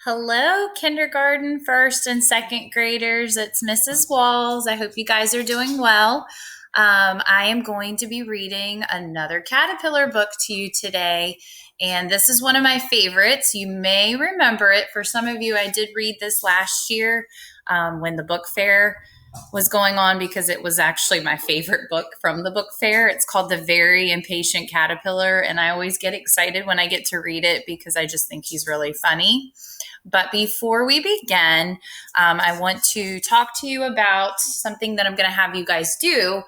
Hello, kindergarten, first and second graders. It's Mrs. Walls. I hope you guys are doing well. I am going to be reading another Caterpillar book to you today, and this is one of my favorites. You may remember it. For some of you, I did read this last year when the book fair was going on because it was actually my favorite book from the book fair. It's called The Very Impatient Caterpillar, and I always get excited when I get to read it because I just think he's really funny. But before we begin, I want to talk to you about something that I'm going to have you guys do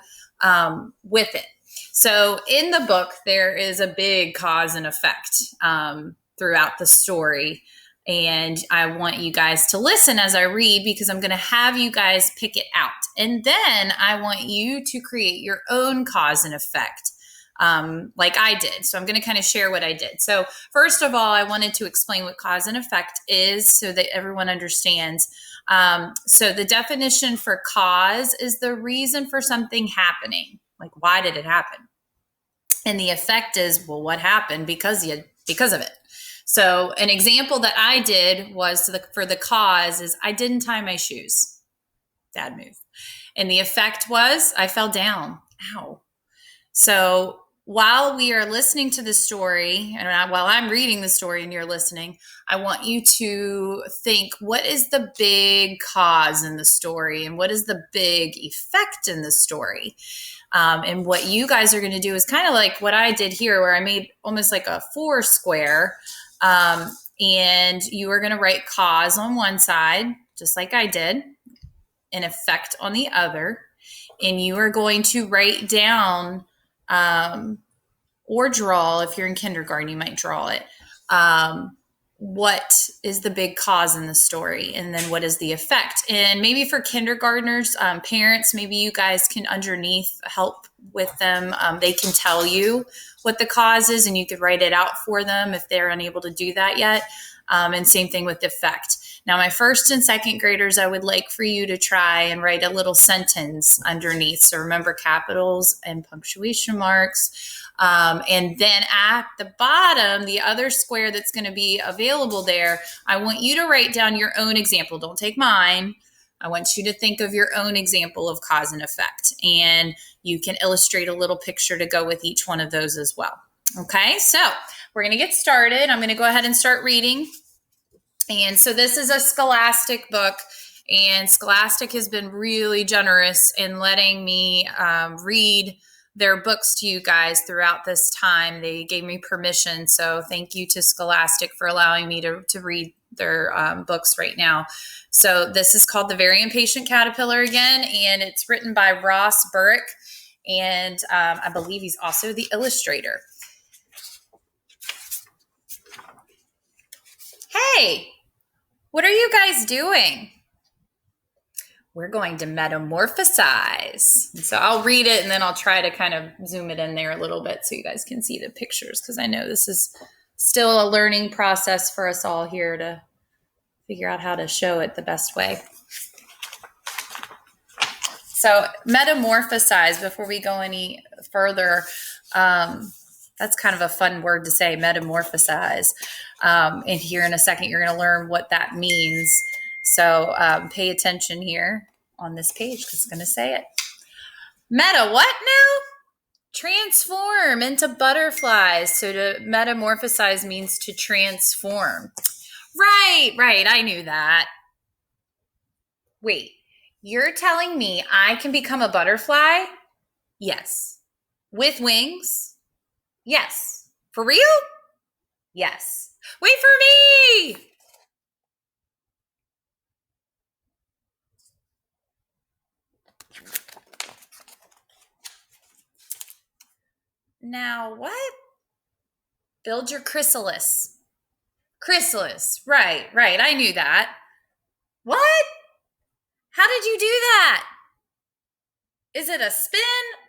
with it. So in the book, there is a big cause and effect throughout the story. And I want you guys to listen as I read because I'm going to have you guys pick it out. And then I want you to create your own cause and effect. Like I did. So I'm going to kind of share what I did. So first of all, I wanted to explain what cause and effect is so that everyone understands. So the definition for cause is the reason for something happening. Like, why did it happen? And the effect is, well, what happened because of it. So an example that I did was for the cause is I didn't tie my shoes. Bad move. And the effect was I fell down. Ow. So while we are listening to the story, and while I'm reading the story and you're listening, I want you to think, what is the big cause in the story? And what is the big effect in the story? And what you guys are going to do is kind of like what I did here, where I made almost like a 4 square. And you are going to write cause on one side, just like I did, and effect on the other. And you are going to write down or draw, if you're in kindergarten, you might draw it. What is the big cause in the story? And then what is the effect? And maybe for kindergartners, parents, maybe you guys can underneath help with them. They can tell you what the cause is and you could write it out for them if they're unable to do that yet. And same thing with effect. Now, my first and second graders, I would like for you to try and write a little sentence underneath. So remember capitals and punctuation marks. And then at the bottom, the other square that's going to be available there, I want you to write down your own example. Don't take mine. I want you to think of your own example of cause and effect. And you can illustrate a little picture to go with each one of those as well. Okay, so we're going to get started. I'm going to go ahead and start reading. And so this is a Scholastic book, and Scholastic has been really generous in letting me read their books to you guys throughout this time. They gave me permission, so thank you to Scholastic for allowing me to read their books right now. So this is called The Very Impatient Caterpillar again, and it's written by Ross Burrick, and I believe he's also the illustrator. Hey! What are you guys doing? We're going to metamorphosize. And so I'll read it and then I'll try to kind of zoom it in there a little bit so you guys can see the pictures because I know this is still a learning process for us all here to figure out how to show it the best way. So metamorphosize, before we go any further, that's kind of a fun word to say, metamorphosize. And here in a second, you're going to learn what that means. So pay attention here on this page because it's going to say it. Meta, what now? Transform into butterflies. So to metamorphosize means to transform. Right. I knew that. Wait, you're telling me I can become a butterfly? Yes. With wings? Yes. For real? Yes. Wait for me! Now what? Build your chrysalis. Chrysalis. Right. I knew that. What? How did you do that? Is it a spin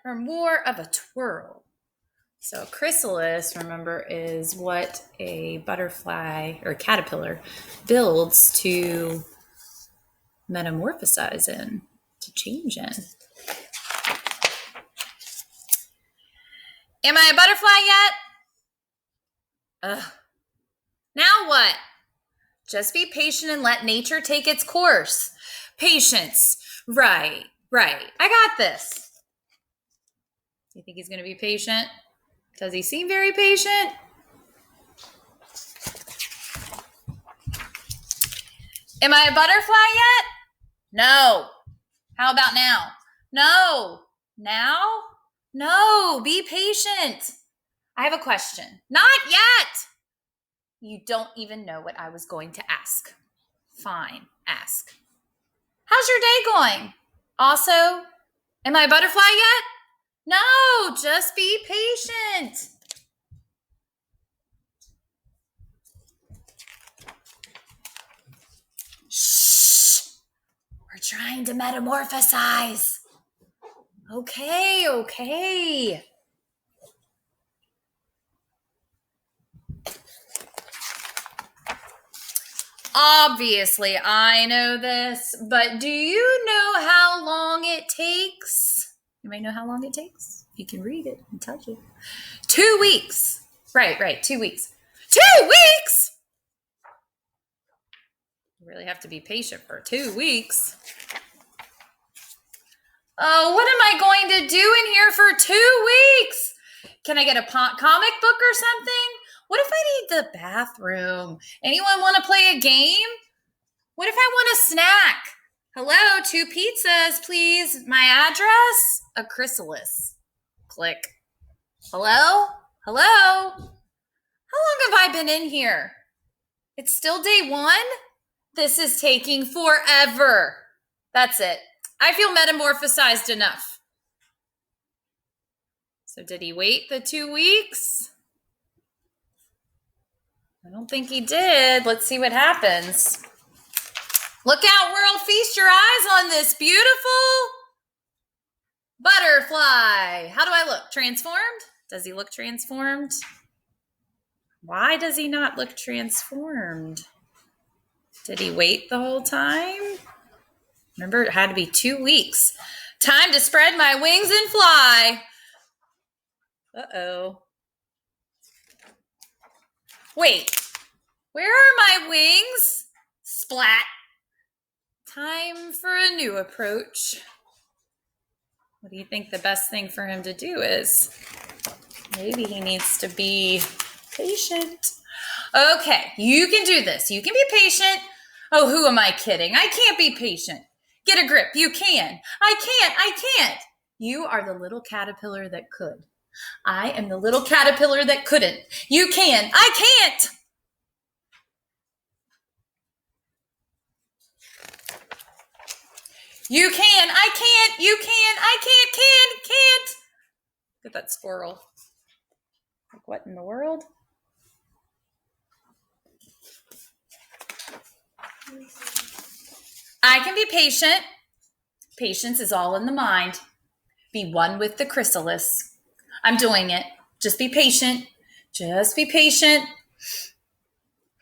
or more of a twirl? So chrysalis, remember, is what a butterfly or caterpillar builds to metamorphosize in, to change in. Am I a butterfly yet? Ugh. Now what? Just be patient and let nature take its course. Patience. Right. I got this. You think he's going to be patient? Does he seem very patient? Am I a butterfly yet? No. How about now? No. Now? No. Be patient. I have a question. Not yet. You don't even know what I was going to ask. Fine. Ask. How's your day going? Also, am I a butterfly yet? No. Just be patient. Shh. We're trying to metamorphosize. Okay. Obviously, I know this, but do you know how long it takes? You might know how long it takes. You can read it and touch it. 2 weeks. Right, 2 weeks. 2 weeks? You really have to be patient for 2 weeks. Oh, what am I going to do in here for 2 weeks? Can I get a comic book or something? What if I need the bathroom? Anyone want to play a game? What if I want a snack? Hello, 2 pizzas, please. My address? A chrysalis. Click. Hello? How long have I been in here? It's still day 1? This is taking forever. That's it. I feel metamorphosized enough. So did he wait the 2 weeks? I don't think he did. Let's see what happens. Look out, world. Feast your eyes on this beautiful butterfly. How do I look? Transformed? Does he look transformed? Why does he not look transformed? Did he wait the whole time? Remember, it had to be 2 weeks. Time to spread my wings and fly. Uh-oh. Wait, where are my wings? Splat. Time for a new approach. What do you think the best thing for him to do is? Maybe he needs to be patient. Okay, you can do this. You can be patient. Oh, who am I kidding? I can't be patient. Get a grip. You can. I can't. You are the little caterpillar that could. I am the little caterpillar that couldn't. You can. I can't. You can. I can't. You can. I can't. Look at that squirrel. Like, what in the world? I can be patient. Patience is all in the mind. Be one with the chrysalis. I'm doing it. Just be patient. Just be patient.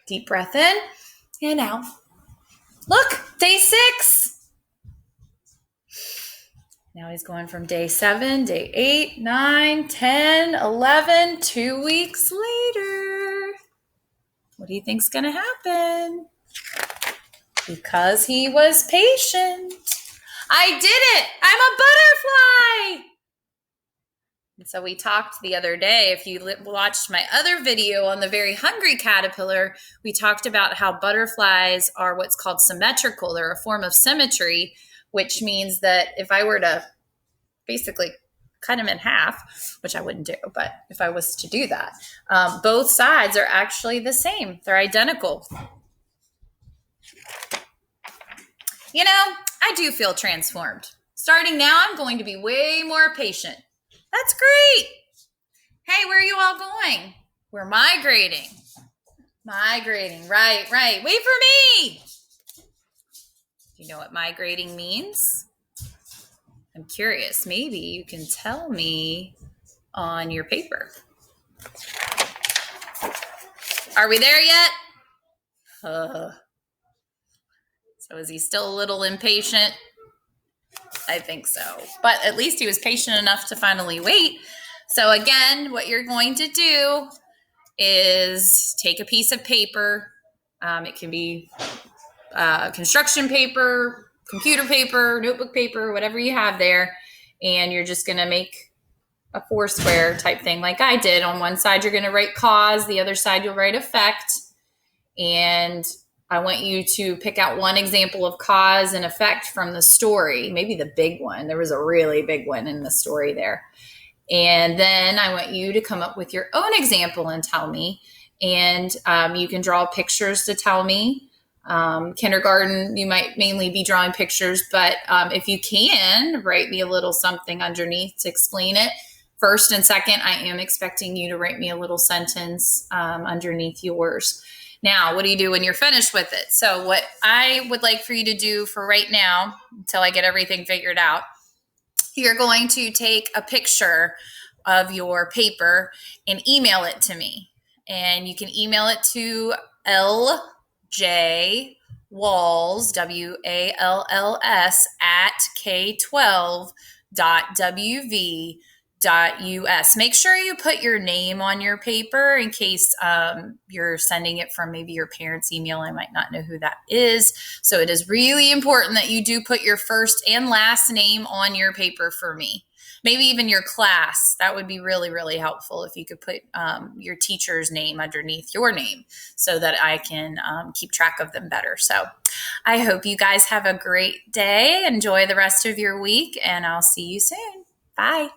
Deep breath in and out. Look, day 6. Now he's going from day 7, day 8, 9, 10, 11, 2 weeks later. What do you think's going to happen? Because he was patient. I did it. I'm a butterfly. And so we talked the other day, if you watched my other video on the very hungry caterpillar, we talked about how butterflies are what's called symmetrical. They're a form of symmetry, which means that if I were to basically cut them in half, which I wouldn't do, but if I was to do that, both sides are actually the same. They're identical. You know, I do feel transformed. Starting now, I'm going to be way more patient. That's great. Hey, where are you all going? We're migrating. Right. Wait for me. Do you know what migrating means? I'm curious. Maybe you can tell me on your paper. Are we there yet? So is he still a little impatient? I think so. But at least he was patient enough to finally wait. So again, what you're going to do is take a piece of paper It can be construction paper, computer paper, notebook paper, whatever you have there. And you're just going to make a four square type thing like I did. On one side, you're going to write cause. The other side, you'll write effect. And I want you to pick out one example of cause and effect from the story, maybe the big one. There was a really big one in the story there. And then I want you to come up with your own example and tell me. And you can draw pictures to tell me. Kindergarten, you might mainly be drawing pictures, but if you can, write me a little something underneath to explain it. First and second, I am expecting you to write me a little sentence underneath yours. Now, what do you do when you're finished with it? So what I would like for you to do for right now, until I get everything figured out, you're going to take a picture of your paper and email it to me. And you can email it to LJ Walls, WALLS, at K12.WV.US. Make sure you put your name on your paper in case you're sending it from maybe your parents' email. I might not know who that is. So it is really important that you do put your first and last name on your paper for me. Maybe even your class. That would be really, really helpful if you could put your teacher's name underneath your name so that I can keep track of them better. So I hope you guys have a great day. Enjoy the rest of your week, and I'll see you soon. Bye.